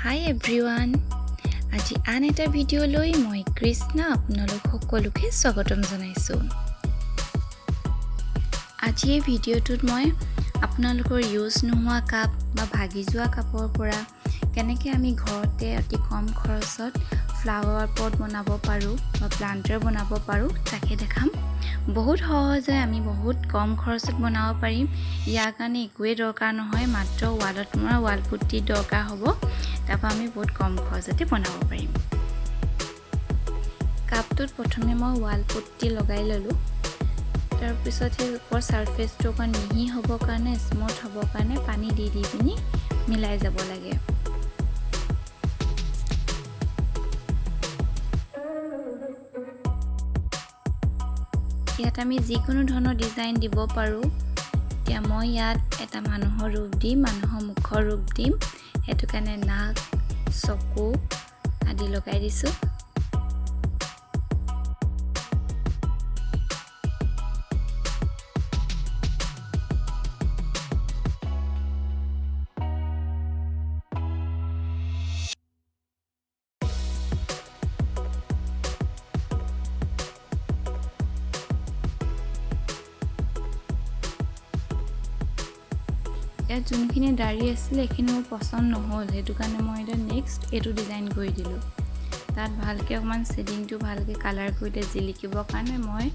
Hi everyone. আজি আন এটা ভিডিঅ' লৈ মই কৃষ্ণা আপোনালোক সকলোকে স্বাগতম জনাইছো। আজি এই ভিডিঅ'টোত মই আপোনালোকৰ ইউজ নোহোৱা কাপ বা ভাগি যোৱা কাপৰ পৰা কেনেকৈ আমি ঘৰতে অতি কম খৰচত ফ্লাৱাৰ পট বনাব পাৰোঁ বা প্লান্টাৰ বনাব পাৰোঁ তাকে দেখাম। বহুত সহজে আমি বহুত কম খৰচত বনাব পাৰিম। ইয়াৰ কাৰণে একোৱে দৰকাৰ নহয়, মাত্ৰ ৱালত মৰা ৱাল পুট্টি দৰকাৰ হ'ব। তাৰপৰা আমি বহুত কম খৰচতে বনাব পাৰিম। কাপটোত প্ৰথমে মই ৱাল পুট্টি লগাই ল'লোঁ। তাৰপিছত সেই ওপৰ ছাৰ্ফেচটো অকণ মিহি হ'বৰ কাৰণে, স্মুথ হ'বৰ কাৰণে পানী দি পিনি মিলাই যাব লাগে। ইয়াত আমি যিকোনো ধৰণৰ ডিজাইন দিব পাৰোঁ। এতিয়া মই ইয়াত এটা মানুহৰ ৰূপ দিম, মানুহৰ মুখৰ ৰূপ দিম। সেইটো কাৰণে নাক, চকু আদি লগাই দিছোঁ। ইয়াত যোনখিনি দাঢ়ি আছিলে সেইখিনি মোৰ পচন্দ নহ'ল, সেইটো কাৰণে মই এতিয়া নেক্সট এইটো ডিজাইন কৰি দিলোঁ। তাত ভালকৈ অকণমান শ্বেডিংটো ভালকৈ কালাৰ কৰি দিয়ে জিলিকিবৰ কাৰণে মই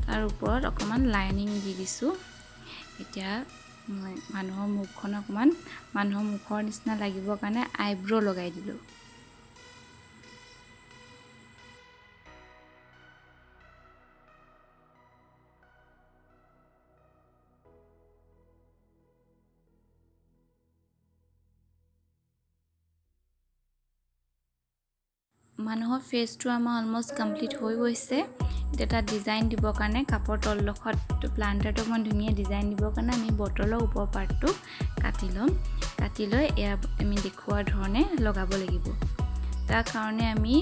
তাৰ ওপৰত অকণমান লাইনিং দি দিছোঁ। এতিয়া মই মানুহৰ মুখখন অকণমান মানুহৰ মুখৰ নিচিনা লাগিবৰ কাৰণে আইব্ৰ' লগাই দিলোঁ। মানুহৰ ফেচটো আমাৰ অলমষ্ট কমপ্লিট হৈ গৈছে। এতিয়া তাত ডিজাইন দিবৰ কাৰণে কাপৰ তলডোখৰত প্লান্টাৰটো অকণমান ধুনীয়া ডিজাইন দিবৰ কাৰণে আমি বটলৰ ওপৰ পাৰ্টটো কাটি ল'ম। কাটি লৈ এয়া আমি দেখুওৱা ধৰণে লগাব লাগিব। তাৰ কাৰণে আমি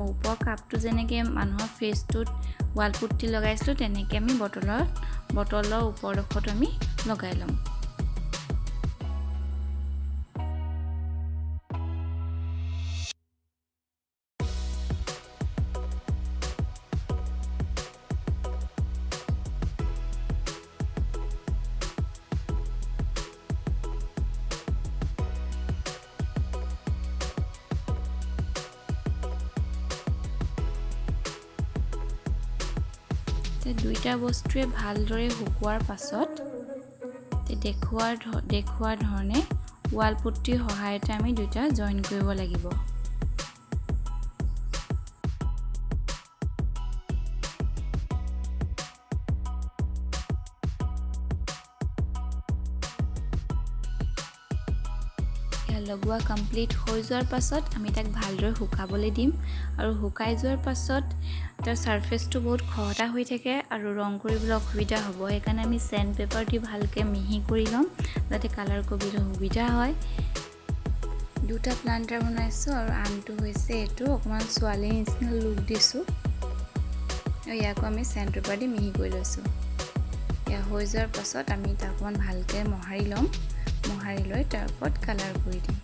ওপৰ কাপটো যেনেকৈ মানুহৰ ফেচটোত ৱাল পুট্টি লগাইছিলোঁ তেনেকৈ আমি বটলৰ ওপৰডোখৰত আমি লগাই ল'ম। দুইটা বস্তুৱে ভালদৰে শুকোৱাৰ পাছত দেখুওৱা ধৰণে ৱাল পুট্টিৰ সহায়তে আমি দুইটা জইন কৰিব লাগিব। লগোৱা কমপ্লিট হৈ যোৱাৰ পাছত আমি তাক ভালদৰে শুকাবলৈ দিম। আৰু শুকাই যোৱাৰ পাছত তাৰ ছাৰ্ফেচটো বহুত খহটা হৈ থাকে আৰু ৰং কৰিবলৈ অসুবিধা হ'ব। সেইকাৰণে আমি চেণ্ড পেপাৰ দি ভালকৈ মিহি কৰি ল'ম যাতে কালাৰ কৰিবলৈ সুবিধা হয়। দুটা প্লান্টাৰ বনাইছোঁ আৰু আনটো হৈছে এইটো অকণমান ছোৱালীৰ নিচিনা লুক দিছোঁ। আৰু ইয়াকো আমি চেণ্ড পেপাৰ দি মিহি কৰি লৈছোঁ। এয়া হৈ যোৱাৰ পাছত আমি তাক অকণমান ভালকৈ মোহাৰি ল'ম। মোহাৰি লৈ তাৰ ওপৰত কালাৰ কৰি দিম।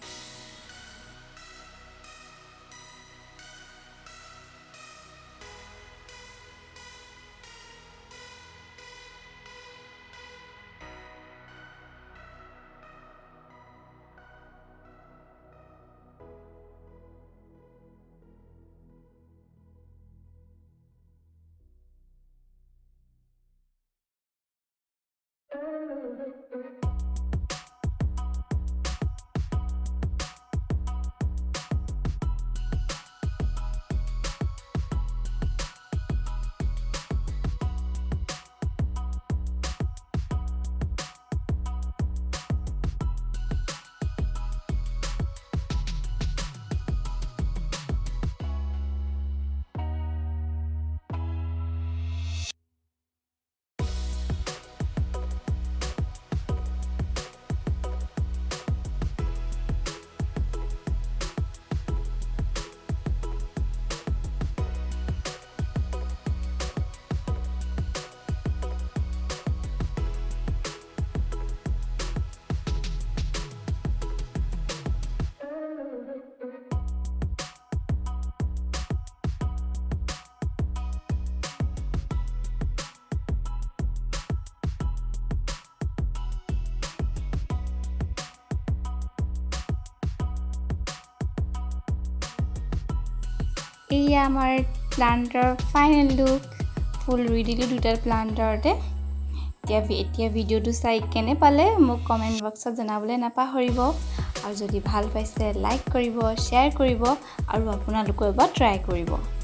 এইয়া আমাৰ প্লান্টৰ ফাইনেল লুক ফুল ৰুই দিলোঁ দুটা প্লান্টৰতে এতিয়া ভিডিঅ'টো চাই কেনে পালে মোক কমেণ্ট বক্সত জনাবলৈ নাপাহৰিব আৰু যদি ভাল পাইছে লাইক কৰিব শ্বেয়াৰ কৰিব আৰু আপোনালোকেও এবাৰ ট্ৰাই কৰিব